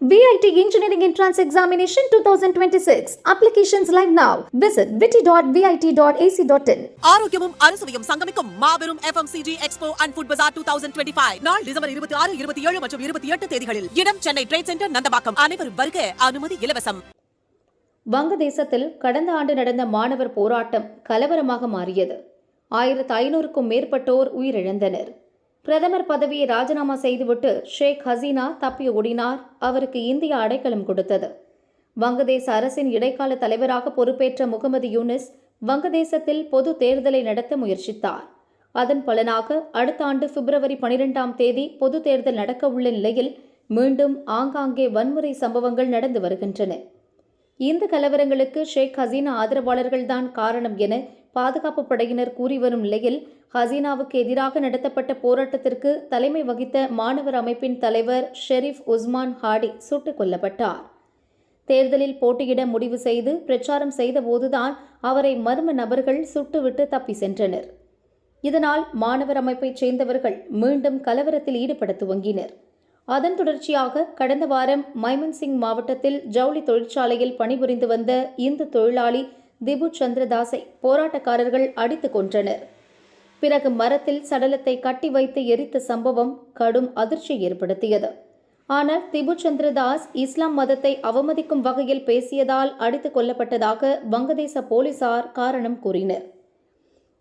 VIT Engineering Entrance Examination 2026. Applications live now. Visit vit.vit.ac.in. ஆரோக்கியமும் அறுசுவையும் சங்கமிக்கும் மாபெரும் FMCG எக்ஸ்போ அண்ட் ஃபுட் பஜார் 2025 நாள் December 26, 27 மற்றும் 28 தேதிகளில். இடம் சென்னை ட்ரேட் சென்டர் நந்தம்பாக்கம். அனைவரும் வருக, அனுமதி இலவசம். வங்கதேசத்தில் கடந்த ஆண்டு நடந்த மாணவர் போராட்டம் கலவரமாக மாறியது. 1500க்கும் மேற்பட்டோர் உயிரிழந்தனர். பிரதமர் பதவியை ராஜினாமா செய்துவிட்டு ஷேக் ஹசீனா தப்பி ஓடினார். அவருக்கு இந்தியா அடைக்கலம் கொடுத்தது. வங்கதேச அரசின் இடைக்கால தலைவராக பொறுப்பேற்ற முகமது யூனிஸ் வங்கதேசத்தில் பொது தேர்தலை நடத்த முயற்சித்தார். அதன் பலனாக அடுத்த ஆண்டு பிப்ரவரி 12ஆம் தேதி பொது தேர்தல் நடக்க உள்ள நிலையில் மீண்டும் ஆங்காங்கே வன்முறை சம்பவங்கள் நடந்து வருகின்றன. இந்த கலவரங்களுக்கு ஷேக் ஹசீனா ஆதரவாளர்கள்தான் காரணம் என பாதுகாப்பு படையினர் கூறி வரும் நிலையில் ஹசீனாவுக்கு எதிராக நடத்தப்பட்ட போராட்டத்திற்கு தலைமை வகித்த மாணவர் அமைப்பின் தலைவர் ஷெரீப் உஸ்மான் ஹாடி சுட்டுக் கொல்லப்பட்டார். தேர்தலில் போட்டியிட முடிவு செய்து பிரச்சாரம் செய்தபோதுதான் அவரை மர்ம நபர்கள் சுட்டுவிட்டு தப்பி சென்றனர். இதனால் மாணவர் அமைப்பைச் சேர்ந்தவர்கள் மீண்டும் கலவரத்தில் ஈடுபட துவங்கினர். அதன் தொடர்ச்சியாக கடந்த வாரம் மைமன்சிங் மாவட்டத்தில் ஜவுளி தொழிற்சாலையில் பணிபுரிந்து வந்த இந்து தொழிலாளி திபு சந்திரதாஸை போராட்டக்காரர்கள் அடித்துக் கொன்றனர். பிறகு மரத்தில் சடலத்தை கட்டி வைத்து எரித்த சம்பவம் கடும் அதிர்ச்சி ஏற்படுத்தியது. ஆனால் திபு சந்திரதாஸ் இஸ்லாம் மதத்தை அவமதிக்கும் வகையில் பேசியதால் அடித்துக் கொல்லப்பட்டதாக வங்கதேச போலீசார் காரணம் கூறினர்.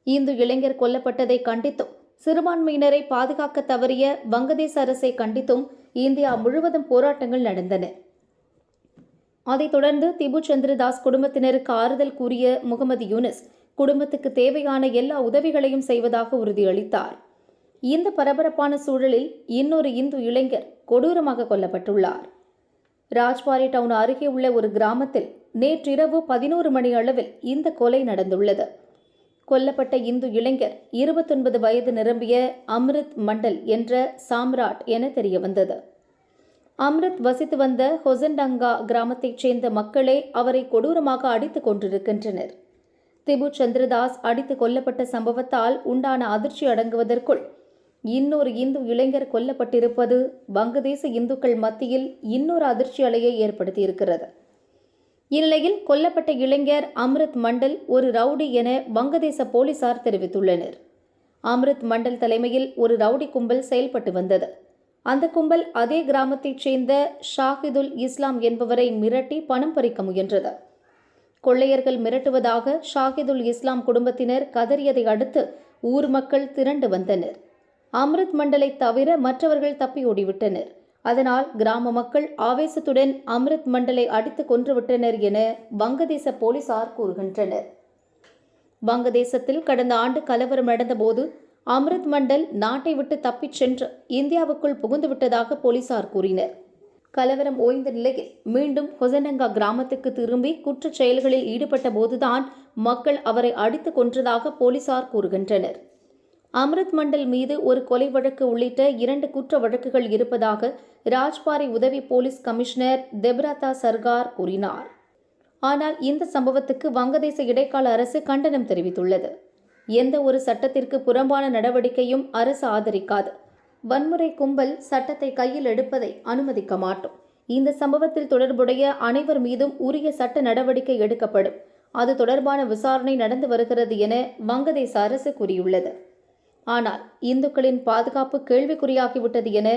இந்து இளைஞர் கொல்லப்பட்டதை கண்டித்தும் சிறுபான்மையினரை பாதுகாக்க தவறிய வங்கதேச அரசை கண்டித்தும் இந்தியா முழுவதும் போராட்டங்கள் நடந்தன. அதைத் தொடர்ந்து திபு சந்திரதாஸ் குடும்பத்தினருக்கு ஆறுதல் கூறிய முகமது யூனிஸ் குடும்பத்துக்கு தேவையான எல்லா உதவிகளையும் செய்வதாக உறுதியளித்தார். இந்த பரபரப்பான சூழலில் இன்னொரு இந்து இளைஞர் கொடூரமாக கொல்லப்பட்டுள்ளார். ராஜ்பாரி டவுன் அருகே உள்ள ஒரு கிராமத்தில் நேற்றிரவு 11 மணி அளவில் இந்த கொலை நடந்துள்ளது. கொல்லப்பட்ட இந்து இளைஞர் 29 வயது நிரம்பிய அம்ரித் மண்டல் என்ற சாம்ராட் என தெரியவந்தது. அம்ரித் வசித்து வந்த ஹொசண்டங்கா கிராமத்தைச் சேர்ந்த மக்களே அவரை கொடூரமாக அடித்துக் கொண்டிருக்கின்றனர். திபு சந்திரதாஸ் அடித்து கொல்லப்பட்ட சம்பவத்தால் உண்டான அதிர்ச்சி அடங்குவதற்குள் இன்னொரு இந்து இளைஞர் கொல்லப்பட்டிருப்பது வங்கதேச இந்துக்கள் மத்தியில் இன்னொரு அதிர்ச்சி அலையை ஏற்படுத்தியிருக்கிறது. இந்நிலையில் கொல்லப்பட்ட இளைஞர் அம்ரித் மண்டல் ஒரு ரவுடி என வங்கதேச போலீசார் தெரிவித்துள்ளனர். அம்ரித் மண்டல் தலைமையில் ஒரு ரவுடி கும்பல் செயல்பட்டு வந்தது. அந்த கும்பல் அதே கிராமத்தைச் சேர்ந்த ஷாஹிதுல் இஸ்லாம் என்பவரை மிரட்டி பணம் பறிக்க முயன்றது. கொள்ளையர்கள் மிரட்டுவதாக ஷாஹிதுல் இஸ்லாம் குடும்பத்தினர் கதறியதை அடுத்து ஊர் மக்கள் திரண்டு வந்தனர். அம்ரித் மண்டலை தவிர மற்றவர்கள் தப்பி ஓடிவிட்டனர். அதனால் கிராம மக்கள் ஆவேசத்துடன் அம்ரித் மண்டலை அடித்து கொன்றுவிட்டனர் என வங்கதேச போலீசார் கூறுகின்றனர். வங்கதேசத்தில் கடந்த ஆண்டு கலவரம் நடந்தபோது அம்ரித் மண்டல் நாட்டை விட்டு தப்பிச் சென்று இந்தியாவுக்குள் புகுந்துவிட்டதாக போலீசார் கூறினர். கலவரம் ஓய்ந்த நிலையில் மீண்டும் ஹொசண்டங்கா கிராமத்துக்கு திரும்பி குற்றச் செயல்களில் ஈடுபட்ட போதுதான் மக்கள் அவரை அடித்து கொன்றதாக போலீசார் கூறுகின்றனர். அம்ரித் மண்டல் மீது ஒரு கொலை வழக்கு உள்ளிட்ட 2 குற்ற வழக்குகள் இருப்பதாக ராஜ்பாரி உதவி போலீஸ் கமிஷனர் தெப்ராதா சர்கார் கூறினார். ஆனால் இந்த சம்பவத்துக்கு வங்கதேச இடைக்கால அரசு கண்டனம் தெரிவித்துள்ளது. எந்த ஒரு சட்டத்திற்கு புறம்பான நடவடிக்கையும் அரசு ஆதரிக்காது. வன்முறை கும்பல் சட்டத்தை கையில் எடுப்பதை அனுமதிக்க மாட்டோம். இந்த சம்பவத்தில் தொடர்புடைய அனைவர் மீதும் உரிய சட்ட நடவடிக்கை எடுக்கப்படும். அது தொடர்பான விசாரணை நடந்து வருகிறது என வங்கதேச அரசு கூறியுள்ளது. ஆனால் இந்துக்களின் பாதுகாப்பு கேள்விக்குறியாகிவிட்டது என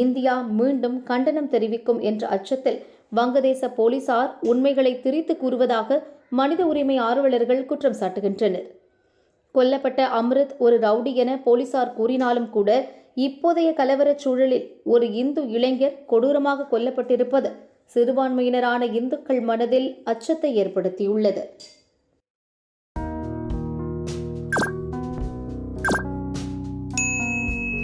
இந்தியா மீண்டும் கண்டனம் தெரிவிக்கும் என்ற அச்சத்தில் வங்கதேச போலீசார் உண்மைகளை திரித்து கூறுவதாக மனித உரிமை ஆர்வலர்கள் குற்றம் சாட்டுகின்றனர். கொல்லப்பட்ட அம்ரித் ஒரு ரவுடி என போலீசார் கூறினாலும் கூட இப்போதைய கலவரச் சூழலில் ஒரு இந்து இளைஞர் கொடூரமாக கொல்லப்பட்டிருப்பது சிறுபான்மையினரான இந்துக்கள் மனதில் அச்சத்தை ஏற்படுத்தியுள்ளது.